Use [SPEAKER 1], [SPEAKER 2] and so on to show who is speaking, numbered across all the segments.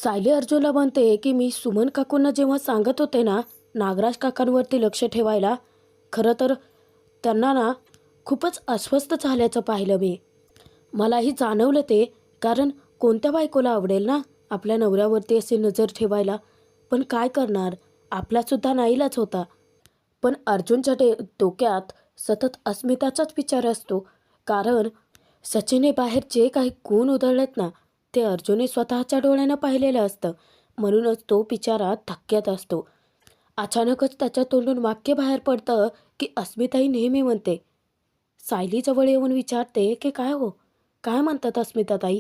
[SPEAKER 1] सायली अर्जुनला म्हणते की मी सुमन काकूंना जेव्हा सांगत होते ना नागराज काकांवरती लक्ष ठेवायला, खरं तर त्यांना ना खूपच अस्वस्थ झाल्याचं पाहिलं मी. मलाही जाणवलं ते, कारण कोणत्या बायकोला आवडेल ना आपल्या नवऱ्यावरती अशी नजर ठेवायला. पण काय करणार, आपलासुद्धा नाईलाज होता. पण अर्जुनच्या डोक्यात सतत अस्मिताचाच विचार असतो. कारण सचिनने बाहेर जे काही गुण उधळलेत ना ते अर्जुनने स्वतःच्या डोळ्यानं पाहिलेलं असतं. म्हणूनच तो बिचारा धक्क्यात असतो. अचानकच त्याच्या तोंडून वाक्य बाहेर पडतं की अस्मिताई नेहमी म्हणते. सायलीजवळ येऊन विचारते की काय हो, काय म्हणतात अस्मिताताई?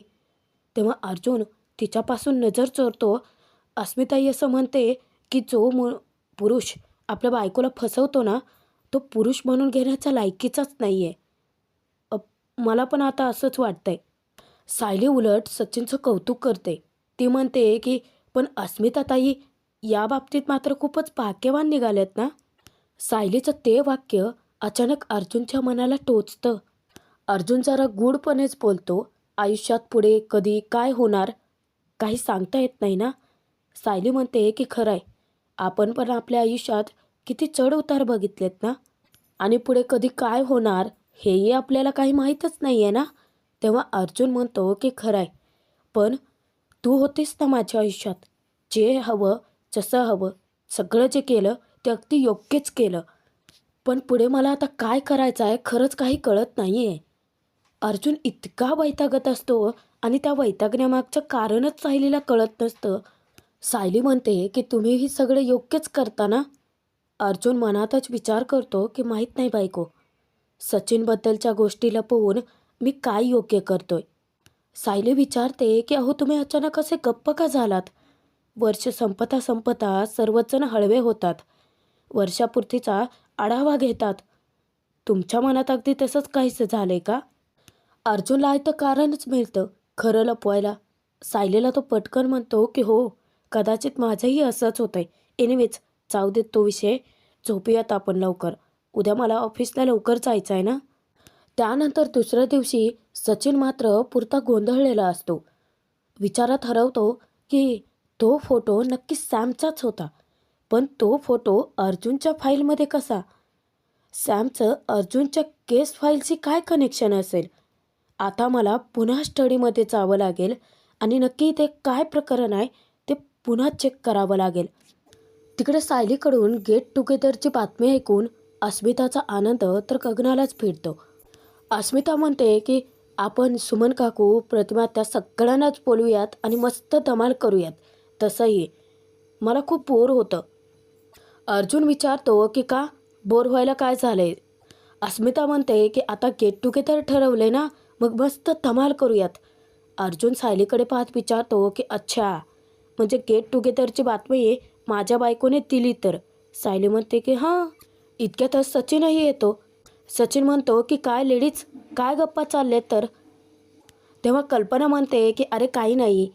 [SPEAKER 1] तेव्हा अर्जुन तिच्यापासून नजर चोरतो. अस्मिताई असं म्हणते की जो पुरुष आपल्या बायकोला फसवतो ना तो पुरुष म्हणून घेण्याच्या लायकीचाच नाही आहे. मला पण आता असंच वाटतंय. सायली उलट सचिनचं कौतुक करते. ती म्हणते की पण अस्मिताताई या बाबतीत मात्र खूपच भाग्यवान निघालेत ना. सायलीचं ते वाक्य अचानक अर्जुनच्या मनाला टोचतं. अर्जुन जरा गूढपणेच बोलतो. आयुष्यात पुढे कधी काय होणार काही सांगता येत नाही ना. सायली म्हणते की खरं आहे, आपण पण आपल्या आयुष्यात किती चढ उतार बघितलेत ना, आणि पुढे कधी काय होणार हेही आपल्याला काही माहीतच नाही आहे ना. तेव्हा अर्जुन म्हणतो की खरं आहे, पण तू होतीस ना माझ्या आयुष्यात. जे हवं जसं हवं सगळं जे केलं ते अगदी योग्यच केलं. पण पुढे मला आता काय करायचं आहे खरंच काही कळत नाही आहे. अर्जुन इतका वैतागत असतो आणि त्या वैतागण्यामागचं कारणच सायलीला कळत नसतं. सायली म्हणते की तुम्हीही सगळे योग्यच करता ना. अर्जुन मनातच विचार करतो की माहीत नाही बायको, सचिनबद्दलच्या गोष्टी लपवून मी काय योग्य करतोय. सायली विचारते की अहो तुम्ही अचानक असे गप्प का झालात? वर्ष संपता संपता सर्वजण हळवे होतात, वर्षापूर्तीचा आढावा घेतात. तुमच्या मनात अगदी तसंच काहीसं झालंय का? अर्जुनला तर कारणच मिळतं खरं लपवायला. सायलीला तो पटकन म्हणतो की हो, कदाचित माझंही असंच होतंय. एनिवेज जाऊ देत तो विषय, झोपूयात आपण लवकर. उद्या मला ऑफिसला लवकर जायचं आहे ना. त्यानंतर दुसऱ्या दिवशी सचिन मात्र पुरता गोंधळलेला असतो. विचारात हरवतो की तो फोटो नक्की सॅमचाच होता. पण तो फोटो अर्जुनच्या फाईलमध्ये कसा? सॅमचं अर्जुनच्या केस फाईलशी काय कनेक्शन असेल? आता मला पुन्हा स्टडीमध्ये जावं लागेल आणि नक्की ते काय प्रकरण आहे ते पुन्हा चेक करावं लागेल. तिकडे सायलीकडून गेट टुगेदरची बातमी ऐकून अस्मिताचा आनंद तर गगनालाच भिडतो. अस्मिता म्हणते की आपण सुमन काकू प्रतिमा त्या सगळ्यांनाच बोलूयात आणि मस्त धमाल करूयात. तसंही मला खूप बोर होतं. अर्जुन विचारतो की का बोर व्हायला काय झालंय? अस्मिता म्हणते की आता गेट टुगेदर ठरवले ना, मग मस्त धमाल करूयात. अर्जुन सायलीकडे पाहत विचारतो की अच्छा, म्हणजे गेट टुगेदरची बातमी माझ्या बायकोने दिली तर? सायली म्हणते की हां. इतक्यातच सचिनही येतो. सचिन म्हणतो की काय लेडीज, काय गप्पा चाललेत तर? तेव्हा कल्पना म्हणते की अरे काही नाही,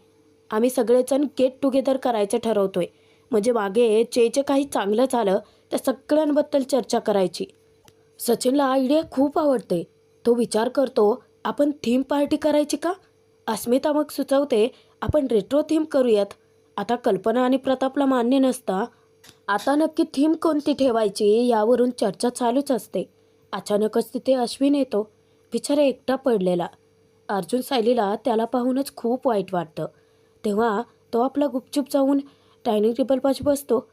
[SPEAKER 1] आम्ही सगळेजण गेट टुगेदर करायचं ठरवतोय. म्हणजे मागे जे काही चांगलं झालं त्या सगळ्यांबद्दल चर्चा करायची. सचिनला आयडिया खूप आवडते. तो विचार करतो आपण थीम पार्टी करायची का? अस्मिता मग सुचवते आपण रेट्रो थीम करूयात. आता कल्पना आणि प्रतापला मान्य नसता. आता नक्की थीम कोणती ठेवायची यावरून चर्चा चालूच असते. अचानकच तिथे अश्विन येतो. बिचारा एकटा पडलेला. अर्जुन सायलीला त्याला पाहूनच खूप वाईट वाटतं. तेव्हा तो आपला गुपचूप जाऊन डायनिंग टेबलपाशी बसतो.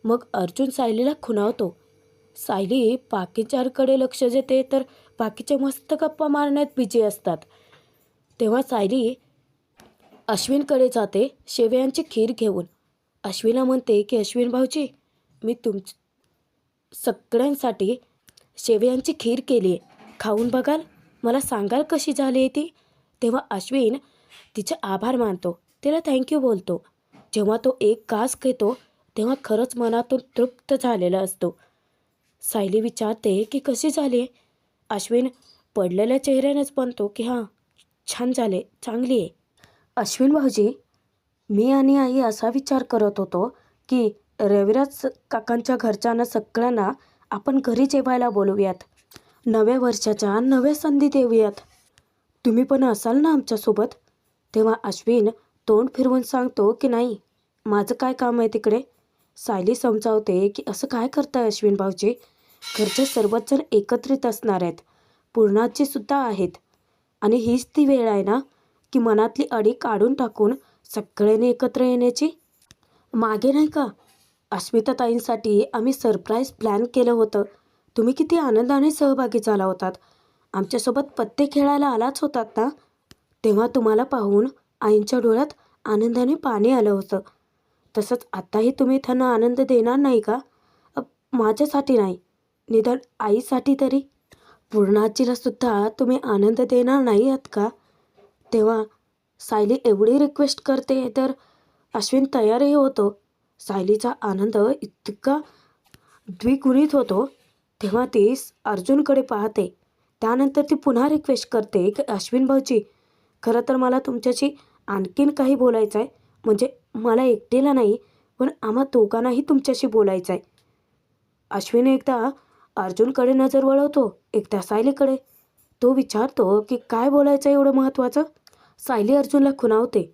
[SPEAKER 1] मग अर्जुन सायलीला खुणावतो. सायली बाकीच्यांकडे लक्ष देते तर बाकीचे मस्त गप्पा मारण्यात बिझी असतात. तेव्हा सायली अश्विनकडे जाते शेवयांची खीर घेऊन. अश्विनला म्हणते की अश्विन भाऊजी, मी सगळ्यांसाठी शेवयांची खीर केली आहे, खाऊन बघाल? मला सांगाल कशी झाली आहे ती? तेव्हा अश्विन तिचे आभार मानतो, तिला थँक्यू बोलतो. जेव्हा तो एक घास घेतो तेव्हा खरंच मनातून तृप्त झालेला असतो. सायली विचारते की कशी झाली आहे? अश्विन पडलेल्या चेहऱ्यानेच म्हणतो की हां, छान झाले, चांगली आहे. अश्विन भाऊजी, मी आणि आई असा विचार करत होतो की रविराज काकांच्या घरच्यांना सगळ्यांना आपण घरी जेवायला बोलवूयात. नव्या वर्षाच्या नव्या संधी देऊयात. तुम्ही पण असाल ना आमच्यासोबत? तेव्हा अश्विन तोंड फिरवून सांगतो की नाही, माझं काय काम आहे तिकडे. सायली समजावते की असं काय करताय अश्विन भाऊजी, घरचे सर्वच जण एकत्रित असणार आहेत, पूर्णाची सुद्धा आहेत. आणि हीच ती वेळ आहे ना की मनातली अडी काढून टाकून सगळ्यांनी एकत्र येण्याची. मागे नाही का अस्मिताताईंसाठी आम्ही सरप्राईज प्लॅन केलं होतं, तुम्ही किती आनंदाने सहभागी झाला होतात. आमच्यासोबत पत्ते खेळायला आलाच होतात ना. तेव्हा तुम्हाला पाहून आईंच्या डोळ्यात आनंदाने पाणी आलं होतं. तसंच आत्ताही तुम्ही त्यांना आनंद देणार नाही का? माझ्यासाठी नाही, निदान आईसाठी तरी. पूर्णाजीला सुद्धा तुम्ही आनंद देणार नाही आहात का? तेव्हा सायली एवढी रिक्वेस्ट करते तर अश्विन तयारही होतो. सायलीचा आनंद इतका द्विगुणित होतो. तेव्हा ती अर्जुनकडे पाहते. त्यानंतर ती पुन्हा रिक्वेस्ट करते की अश्विन भाऊजी, खरं तर मला तुमच्याशी आणखीन काही बोलायचं आहे. म्हणजे मला एकटीला नाही, पण आम्हा दोघांनाही तुमच्याशी बोलायचं आहे. अश्विन एकदा अर्जुनकडे नजर वळवतो, एकदा सायलीकडे. तो विचारतो की काय बोलायचं एवढं महत्त्वाचं. सायली अर्जुनला खुणावते.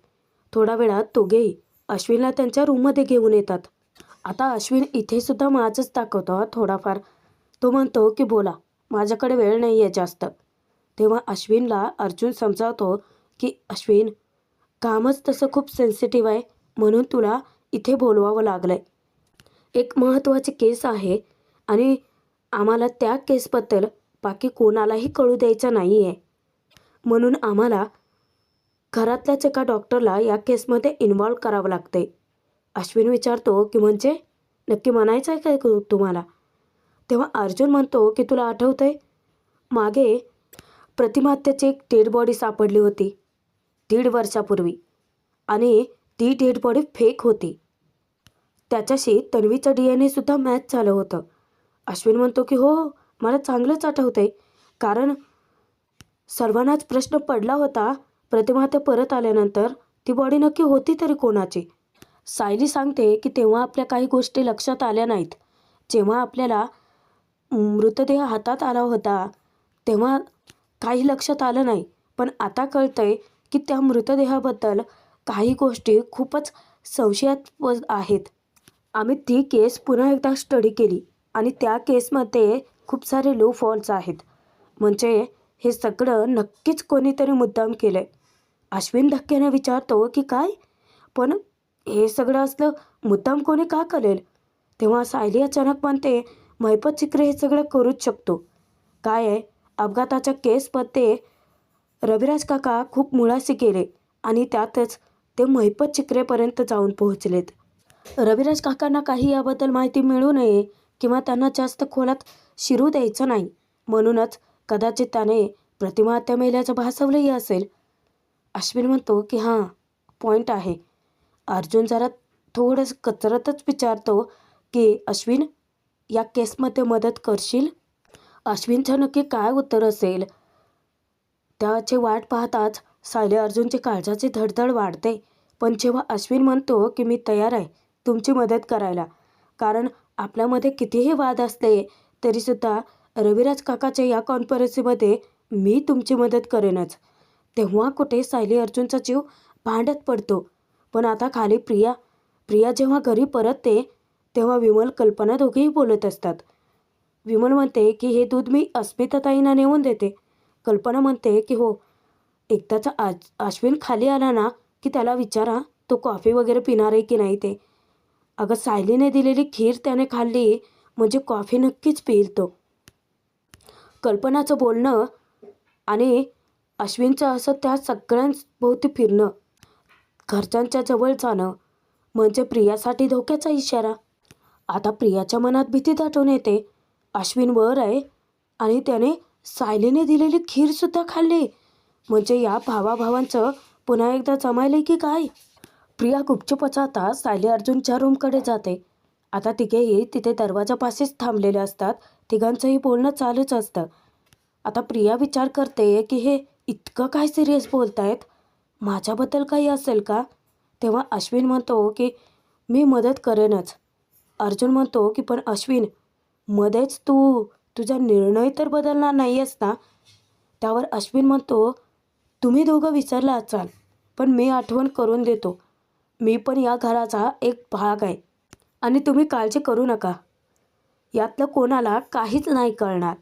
[SPEAKER 1] थोडा वेळात दोघेही अश्विनला त्यांच्या रूममध्ये घेऊन येतात. आता अश्विन इथे सुद्धा माझंच दाखवतो थोडाफार. तो म्हणतो की बोला, माझ्याकडे वेळ नाही आहे जास्त. तेव्हा अश्विनला अर्जुन समजावतो की अश्विन, कामच तसं खूप सेन्सिटिव्ह आहे, म्हणून तुला इथे बोलवावं लागलं आहे. एक महत्त्वाची केस आहे आणि आम्हाला त्या केसबद्दल बाकी कोणालाही कळू द्यायचं नाही आहे. म्हणून आम्हाला घरातल्याच एका डॉक्टरला या केसमध्ये इन्व्हॉल्व करावं लागते. अश्विन विचारतो की म्हणजे नक्की म्हणायचं आहे काय तुम्हाला? तेव्हा अर्जुन म्हणतो की तुला आठवतं आहे, मागे प्रतिमात्याची एक डेड बॉडी सापडली होती 1.5 वर्षापूर्वी, आणि ती डेड बॉडी फेक होती. त्याच्याशी तन्वीचं DNA सुद्धा मॅच झालं होतं. अश्विन म्हणतो की हो, मला चांगलंच आठवतं आहे, कारण सर्वांनाच प्रश्न पडला होता प्रतिमात्या परत आल्यानंतर ती बॉडी नक्की होती तरी कोणाची. सायली सांगते की तेव्हा आपल्या काही गोष्टी लक्षात आल्या नाहीत. जेव्हा आपल्याला मृतदेह हातात आला होता तेव्हा काही लक्षात आलं नाही, पण आता कळतंय की त्या मृतदेहाबद्दल काही गोष्टी खूपच संशयास्पद आहेत. आम्ही ती केस पुन्हा एकदा स्टडी केली आणि त्या केसमध्ये खूप सारे लो फॉल्स आहेत. म्हणजे हे सगळं नक्कीच कोणीतरी मुद्दाम केलं आहे. अश्विन धक्क्याने विचारतो की काय? पण हे सगळं असलं मुद्दाम कोणी का करेल? तेव्हा सायली अचानक म्हणते, महिपत चिकरे हे सगळं करूच शकतो. काय आहे, अपघाताच्या केसमध्ये रविराज काका खूप मुळाशी गेले आणि त्यातच ते महिपत चिकरेपर्यंत जाऊन पोहोचलेत. रविराज काकांना काही याबद्दल माहिती मिळू नये किंवा त्यांना जास्त खोलात शिरू द्यायचं नाही, म्हणूनच कदाचित त्याने प्रतिमा हत्या मेल्याचं भासवलंही असेल. अश्विन म्हणतो की हां, पॉईंट आहे. अर्जुन जरा थोडंसं कचरतच विचारतो की अश्विन, या केसमध्ये मदत करशील? अश्विनचं नक्की काय उत्तर असेल त्याची वाट पाहताच सायली अर्जुनची काळजाची धडधड वाढते. पण जेव्हा अश्विन म्हणतो की मी तयार आहे तुमची मदत करायला, कारण आपल्यामध्ये कितीही वाद असले तरीसुद्धा रविराज काकाच्या या कॉन्फरन्समध्ये मी तुमची मदत करेनच, तेव्हा कुठे सायली अर्जुनचा जीव भांड्यात पडतो. पण आता खाली प्रिया जेव्हा घरी परतते तेव्हा विमल, कल्पना दोघेही बोलत असतात. विमल म्हणते की हे दूध मी अस्मिताताईंना नेऊन देते. कल्पना म्हणते की हो, एकदाचा अश्विन खाली आला ना की त्याला विचारा तो कॉफी वगैरे पिणार आहे की नाही ते. अगं, सायलीने दिलेली खीर त्याने खाल्ली म्हणजे कॉफी नक्कीच पिईल तो. कल्पनाचं बोलणं आणि अश्विनचं असं त्या सगळ्यांभोवती फिरणं, घरच्यांच्या जवळ जाणं म्हणजे प्रियासाठी धोक्याचा इशारा. आता प्रियाच्या मनात भीती दाटून येते. अश्विन वर आहे आणि त्याने सायलीने दिलेली खीरसुद्धा खाल्ली, म्हणजे या भावाभावांचं पुन्हा एकदा जमायले की काय? प्रिया गुपचूपच आता सायली अर्जुनच्या रूमकडे जाते. आता तिघेही तिथे दरवाजापाशीच थांबलेले असतात. तिघांचंही बोलणं चालूच असतं. आता प्रिया विचार करते की हे इतकं काय सिरियस बोलतायत, माझ्याबद्दल काही असेल का? तेव्हा अश्विन म्हणतो की मी मदत करेनच. अर्जुन म्हणतो की पण अश्विन, मध्येच तुझा निर्णय तर बदलणार नाही आहेस ना? त्यावर अश्विन म्हणतो, तुम्ही दोघं विसरला असाल, पण मी आठवण करून देतो, मी पण या घराचा एक भाग आहे आणि तुम्ही काळजी करू नका. यातलं कोणाला काहीच नाही कळणार.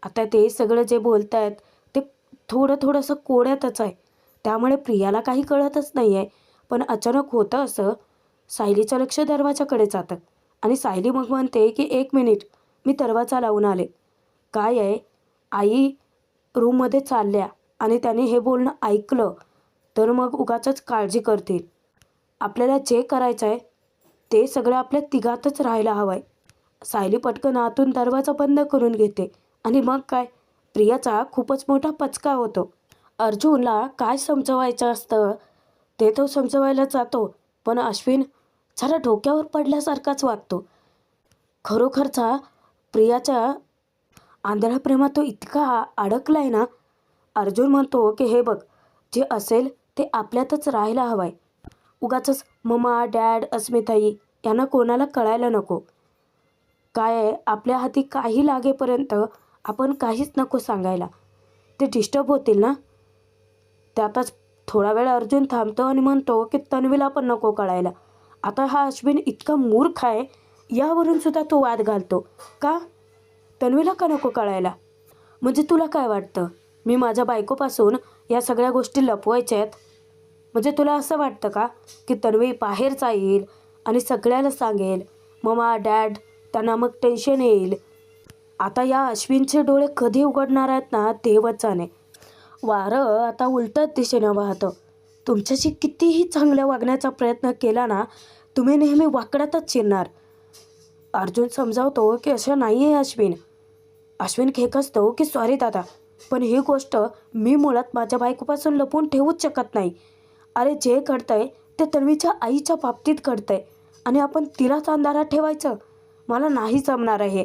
[SPEAKER 1] आता ते सगळं जे बोलत आहेत ते थोडंसं कोड्यातच आहे, त्यामुळे प्रियाला काही कळतच नाही आहे. पण अचानक होतं असं, सायलीचं लक्ष दरवाजाकडे जातं आणि सायली मग म्हणते की 1 मिनिट, मी दरवाजा लावून आले. काय आहे, आई रूममध्ये चालल्या आणि त्याने हे बोलणं ऐकलं तर मग उगाचच काळजी करतील. आपल्याला जे करायचं आहे ते सगळं आपल्या तिघातच राहायला हवं आहे. सायली पटकन आतून दरवाजा बंद करून घेते आणि मग काय, प्रियाचा खूपच मोठा पचका होतो. अर्जुनला काय समजवायचं असतं ते तो समजवायला जातो, पण अश्विन जरा डोक्यावर पडल्यासारखाच वागतो. खरोखरचा प्रियाच्या आंधळ्या प्रेमात तो इतका अडकलाय ना. अर्जुन म्हणतो की हे बघ, जे असेल ते आपल्यातच राहायला हवं आहे. उगाचच मम्मा डॅड अस्मिताई यांना कोणाला कळायला नको. काय आहे, आपल्या हाती काही लागेपर्यंत आपण काहीच नको सांगायला, ते डिस्टर्ब होतील ना. त्यातच थोडा वेळ अर्जुन थांबतो आणि म्हणतो की तन्वीला पण नको कळायला. आता हा अश्विन इतका मूर्ख आहे, यावरून सुद्धा तो वाद घालतो. का तन्वीला का नको कळायला? म्हणजे तुला काय वाटतं, मी माझ्या बायकोपासून या सगळ्या गोष्टी लपवायच्या आहेत? म्हणजे तुला असं वाटतं का की तन्वी बाहेर जाईल आणि सगळ्याला सांगेल, मम्मा डॅड, त्यांना मग टेन्शन येईल. आता या अश्विनचे डोळे कधी उघडणार आहेत ना, देवच जाणे. वारं आता उलटच दिशेनं वाहतं. तुमच्याशी कितीही चांगल्या वागण्याचा प्रयत्न केला ना, तुम्ही नेहमी वाकड्यातच शिरणार. अर्जुन समजावतो की असं नाही आहे अश्विन. अश्विन खेकसतो की सॉरी दादा, पण ही गोष्ट मी मुळात माझ्या बायकोपासून लपवून ठेवूच शकत नाही. अरे जे घडतंय ते तन्वीच्या आईच्या बाबतीत घडतंय आणि आपण तिलाच अंधारात ठेवायचं, मला नाही जमणार आहे.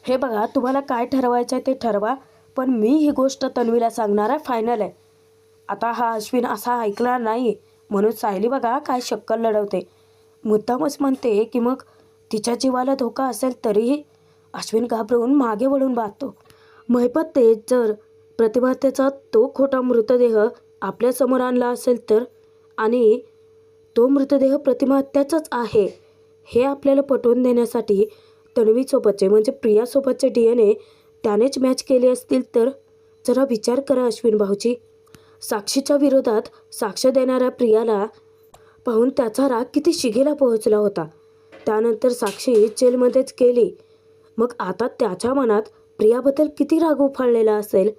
[SPEAKER 1] हे बघा, तुम्हाला काय ठरवायचं आहे ते ठरवा, पण मी ही गोष्ट तन्वीला सांगणार आहे, फायनल आहे. आता हा अश्विन असा ऐकणार नाही, म्हणून सायली बघा काय शक्कल लढवते. मुद्दामच म्हणते की मग तिच्या जीवाला धोका असेल तरीही अश्विन घाबरून मागे वळून पाहतो. महिपत ते जर प्रतिभातेचा तो खोटा मृतदेह आपल्यासमोर आणला असेल तर, आणि तो मृतदेह प्रतिमात्याचाच आहे हे आपल्याला पटवून देण्यासाठी तन्वीसोबतचे म्हणजे प्रियासोबतचे DNA त्यानेच मॅच केले असतील तर, जरा विचार करा अश्विन भाऊजी. साक्षीच्या विरोधात साक्ष देणाऱ्या प्रियाला पाहून त्याचा राग किती शिगेला पोहोचला होता. त्यानंतर साक्षी जेलमध्येच गेली. मग आता त्याच्या मनात प्रियाबद्दल किती राग उफाळलेला असेल.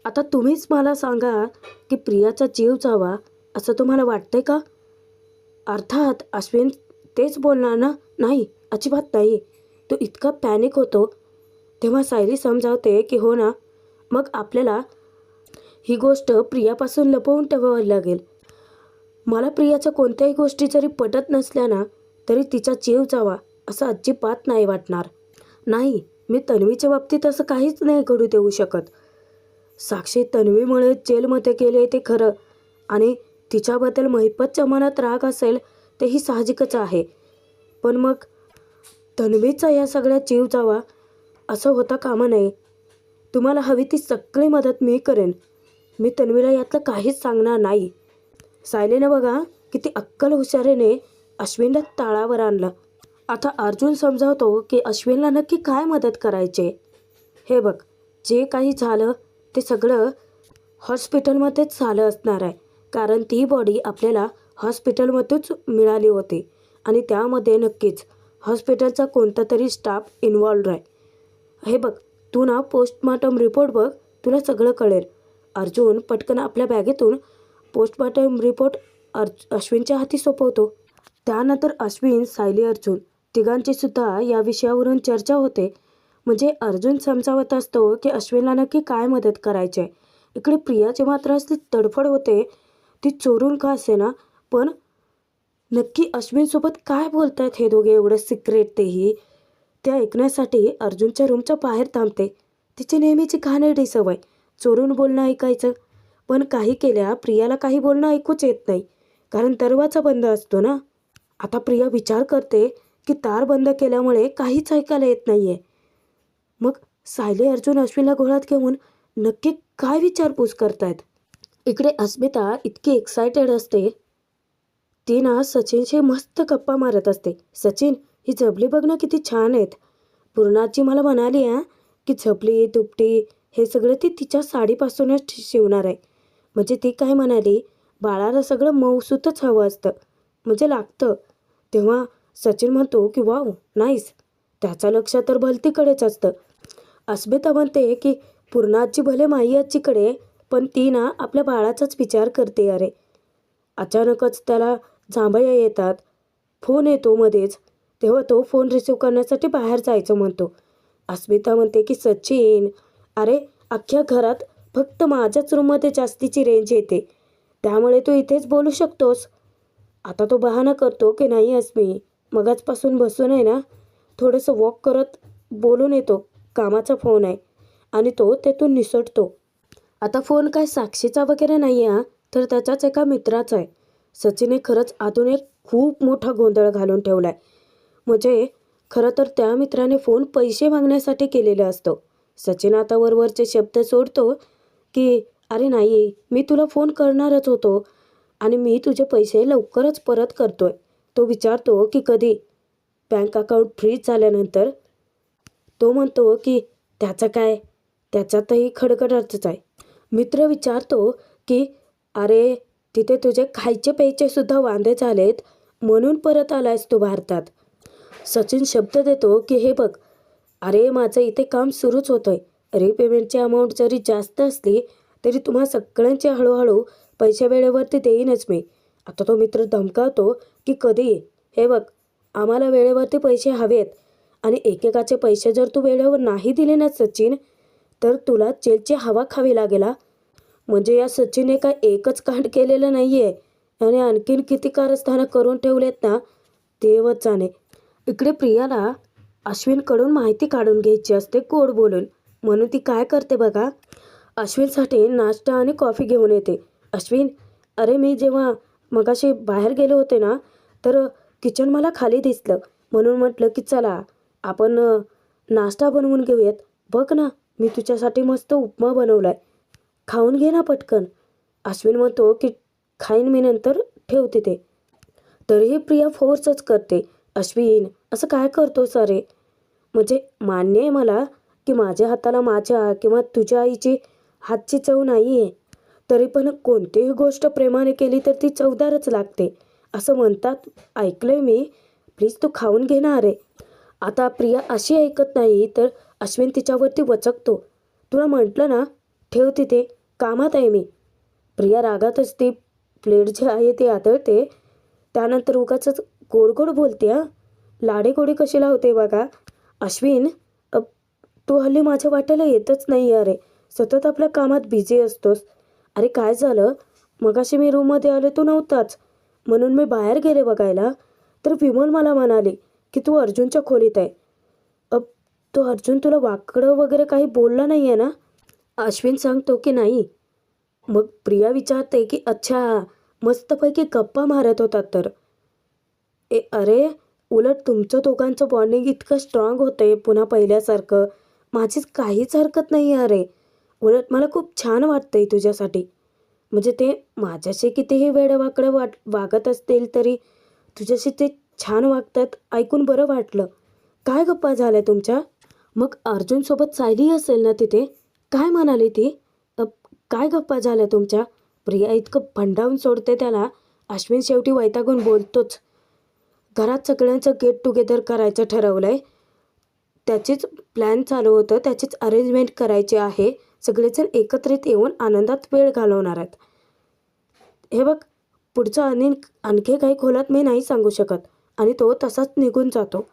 [SPEAKER 1] आता तुम्हीच मला सांगा की प्रियाचा जीव जावा असं तुम्हाला वाटतंय का? अर्थात अश्विन तेच बोलणार ना. नाही, अजिबात नाही. तो इतका पॅनिक होतो. तेव्हा सायली समजावते की हो ना, मग आपल्याला ही गोष्ट प्रियापासून लपवून ठेवावी लागेल. मला प्रियाच्या कोणत्याही गोष्टी जरी पटत नसल्या ना, तरी तिचा जीव जावा असं अजिबात नाही वाटणार. नाही, मी तन्वीच्या बाबतीत असं काहीच नाही घडू देऊ शकत. साक्षी तन्वीमुळे जेलमध्ये गेले ते खरं, आणि तिच्याबद्दल महिपतच्या मनात राग असेल तेही साहजिकच आहे. पण मग तन्वीचा या सगळ्यात जीव जावा असं होता कामा नये. तुम्हाला हवी ती सगळी मदत मी करेन. मी तन्वीला यातलं काहीच सांगणार नाही. सायलीने बघा किती अक्कल हुशारीने अश्विनला ताळावर आणलं. आता अर्जुन समजावतो की अश्विनला नक्की काय मदत करायचे. हे बघ, जे काही झालं ते सगळं हॉस्पिटलमध्येच झालं असणार आहे, कारण ती बॉडी आपल्याला हॉस्पिटलमध्येच मिळाली होती आणि त्यामध्ये नक्कीच हॉस्पिटलचा कोणता तरी स्टाफ इन्वॉल्ड आहे. हे बघ, तू ना पोस्टमॉर्टम रिपोर्ट बघ, तुला सगळं कळेल. अर्जुन पटकन आपल्या बॅगेतून पोस्टमॉर्टम रिपोर्ट अश्विनच्या हाती सोपवतो. त्यानंतर अश्विन, सायली, अर्जुन तिघांची सुद्धा या विषयावरून चर्चा होते. म्हणजे अर्जुन समजावत असतो की अश्विनला नक्की काय मदत करायची आहे. इकडे प्रियाची मात्र असली तडफड होते, ती चोरून का असेना पण नक्की अश्विनसोबत काय बोलत आहेत हे दोघे एवढं सिक्रेट, तेही ते ऐकण्यासाठी अर्जुनच्या रूमच्या बाहेर थांबते. तिची नेहमीची घाणेरडी सवय चोरून बोलणं ऐकायचं. पण काही केल्या प्रियाला काही बोलणं ऐकूच येत नाही, कारण दरवाजा बंद असतो ना. आता प्रिया विचार करते की तार बंद केल्यामुळे काहीच ऐकायला येत नाही आहे. मग सायली, अर्जुन अश्विनला घोळात घेऊन नक्की काय विचारपूस करतायत. इकडे अस्मिता इतकी एक्सायटेड असते. ती ना सचिनशी मस्त गप्पा मारत असते. सचिन, ही झबली बघ ना किती छान आहेत. पूर्णाजी मला म्हणाली की झबली दुपटी हे सगळं ती तिच्या साडीपासूनच शिवणार आहे. म्हणजे ती काय म्हणाली, बाळाला सगळं मऊसूतच हवं असतं, म्हणजे लागतं. तेव्हा सचिन म्हणतो की वाव नाईस. त्याचं लक्ष तर भलतीकडेच असतं. अस्मिता म्हणते की पूर्णाजी भले माई आजीकडे, पण ती ना आपल्या बाळाचाच विचार करते. अरे अचानकच त्याला जांभया येतात. फोन येतो मध्येच. तेव्हा तो फोन रिसीव्ह करण्यासाठी बाहेर जायचं म्हणतो. अस्मिता म्हणते की सचिन, अरे अख्ख्या घरात फक्त माझ्याच रूममध्ये जास्तीची रेंज येते, त्यामुळे तू इथेच बोलू शकतोस. आता तो बहाणा करतो की नाही अस्मी, मगाचपासून बसून आहे ना, थोडंसं वॉक करत बोलून येतो, कामाचा फोन आहे. आणि तो तेथून निसटतो. आता फोन काय साक्षीचा वगैरे नाही आहे तर त्याच्याच एका मित्राचा आहे. सचिनने खरंच आतून एक खूप मोठा गोंधळ घालून ठेवला आहे. म्हणजे खरं तर त्या मित्राने फोन पैसे मागण्यासाठी केलेला असतो. सचिन आता वरवरचे शब्द सोडतो की अरे नाही, मी तुला फोन करणारच होतो आणि मी तुझे पैसे लवकरच परत करतोय. तो विचारतो की कधी? बँक अकाउंट फ्रीज झाल्यानंतर. तो म्हणतो की त्याचं काय, त्याच्यातही खडखडाटच आहे. मित्र विचारतो की अरे तिथे तुझे खायचे प्यायचे सुद्धा वांदे झालेत, म्हणून परत आलायस तू भारतात. सचिन शब्द देतो की हे बघ, अरे माझं इथे काम सुरूच होतंय. रिपेमेंटची अमाऊंट जरी जास्त असली तरी तुम्हा सगळ्यांचे हळूहळू पैसे वेळेवरती देईनच मी. आता तो मित्र धमकावतो की कधी? हे बघ, आम्हाला वेळेवरती पैसे हवेत आणि एकेकाचे पैसे जर तू वेळेवर नाही दिले ना सचिन, तर तुला जेलची हवा खावी लागेल. म्हणजे या सचिनने काय एकच कांड केलेलं नाही आहे आणि आणखीन किती कारस्थानं करून ठेवलेत ना, देवच जाणे. इकडे प्रियाला अश्विनकडून माहिती काढून घ्यायची असते गोड बोलून. म्हणून ती काय करते बघा, अश्विनसाठी नाश्ता आणि कॉफी घेऊन येते. अश्विन, अरे मी जेव्हा मगाशी बाहेर गेले होते ना, तर किचन मला खाली दिसलं, म्हणून म्हटलं की चला आपण नाश्ता बनवून घेऊयात. बघ ना, मी तुझ्यासाठी मस्त उपमा बनवलाय, खाऊन घे ना पटकन. अश्विन म्हणतो की खाईन मी, नंतर ठेवते ते. तरीही प्रिया फोर्सच करते. अश्विन, असं काय करतोस अरे? म्हणजे मान्य आहे मला की माझ्या हाताला माझ्या किंवा तुझ्या आईची हातची चव नाही आहे, तरी पण कोणतीही गोष्ट प्रेमाने केली तर ती चवदारच लागते असं म्हणतात, ऐकलंय मी. प्लीज तू खाऊन घे ना अरे. आता प्रिया अशी ऐकत नाही तर अश्विन तिच्यावरती वचकतो. तुला म्हटलं ना, ठेव तिथे, कामात आहे मी. प्रिया रागातच ती प्लेट जी आहे ती आदळते. त्यानंतर उगाचच गोड गोड बोलते. लाडेगोडी कशी लावते बघा. अश्विन, तू हल्ली माझ्या वाट्याला येतच नाही अरे, सतत आपल्या कामात बिझी असतोस. अरे काय झालं, मगाशी मी रूममध्ये आले तू नव्हताच, म्हणून मी बाहेर गेले बघायला, तर विमल मला म्हणाली की तू अर्जुनच्या खोलीत आहे. तो अर्जुन तुला वाकडं वगैरे काही बोलला नाही आहे ना? अश्विन सांगतो की नाही. मग प्रिया विचारते की अच्छा, मस्तपैकी गप्पा मारत होतात तर? अरे उलट तुमचं दोघांचं बॉन्डिंग इतकं स्ट्रॉंग होतंय पुन्हा पहिल्यासारखं. माझीच काहीच हरकत नाही अरे. उलट मला खूप छान वाटतंय तुझ्यासाठी. म्हणजे ते माझ्याशी कितीही वेडवाकडं वागत असतील तरी तुझ्याशी ते छान वागतात ऐकून बरं वाटलं. काय गप्पा झाल्या तुमच्या? मग अर्जुनसोबत सायली असेल ना तिथे? काय म्हणाली ती? काय गप्पा झाल्या तुमच्या? प्रिया इतकं भंडावून सोडते त्याला. अश्विन शेवटी वैतागून बोलतोच. घरात सगळ्यांचं गेट टुगेदर करायचं ठरवलंय. त्याचीच प्लॅन चालू होतं, त्याचीच अरेंजमेंट करायची आहे. सगळेजण एकत्रित येऊन आनंदात वेळ घालवणार आहेत. हे बघ, पुढचं आणखी काही खोलात मी नाही सांगू शकत. आणि तो तसाच निघून जातो.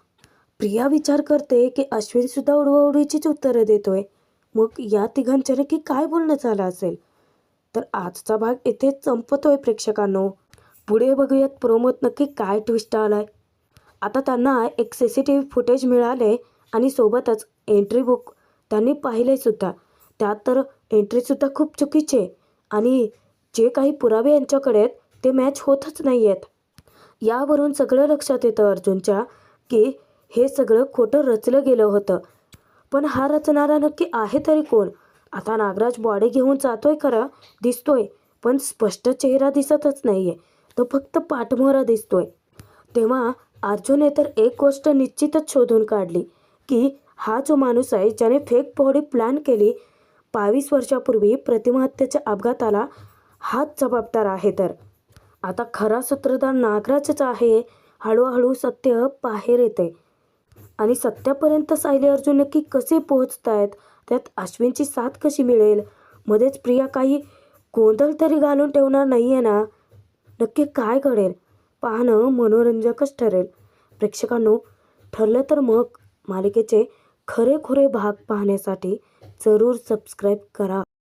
[SPEAKER 1] प्रिया विचार करते की अश्विनसुद्धा उडवाउडवीचीच उत्तरं देतोय. मग या तिघांच्या नक्की काय बोलणं झालं असेल? तर आजचा भाग इथेच संपतोय प्रेक्षकांनो. पुढे बघूयात प्रोमोत नक्की काय ट्विस्ट आलाय. आता त्यांना एक CCTV फुटेज मिळाले आणि सोबतच एंट्री बुक त्यांनी पाहिले सुद्धा. त्यात तर एंट्रीसुद्धा खूप चुकीचे आणि जे काही पुरावे यांच्याकडे आहेत ते मॅच होतच नाही आहेत. यावरून सगळं लक्षात येतं अर्जुनच्या की हे सगळं खोटं रचलं गेलं होतं. पण हा रचणारा नक्की आहे तरी कोण? आता नागराज बॉडी घेऊन जातोय खरं, दिसतोय, पण स्पष्ट चेहरा दिसतच नाही आहे. तो फक्त पाठमोहरा दिसतोय. तेव्हा अर्जुनने तर एक गोष्ट निश्चितच शोधून काढली की हा जो माणूस आहे ज्याने फेक बॉडी प्लॅन केली 22 वर्षापूर्वी प्रतिमा हत्येच्या अपघाताला, हाच जबाबदार आहे. तर आता खरा सूत्रधार नागराजच आहे. हळूहळू सत्य बाहेर येते आणि सत्यापर्यंत सायली अर्जुन नक्की कसे पोहोचतायत, त्यात अश्विनची साथ कशी मिळेल, मध्येच प्रिया काही गोंधळ तरी घालून ठेवणार नाही आहे ना, नक्की काय घडेल पाहणं मनोरंजकच ठरेल. प्रेक्षकांनो, ठरलं तर मग मालिकेचे खरे भाग पाहण्यासाठी जरूर सबस्क्राईब करा.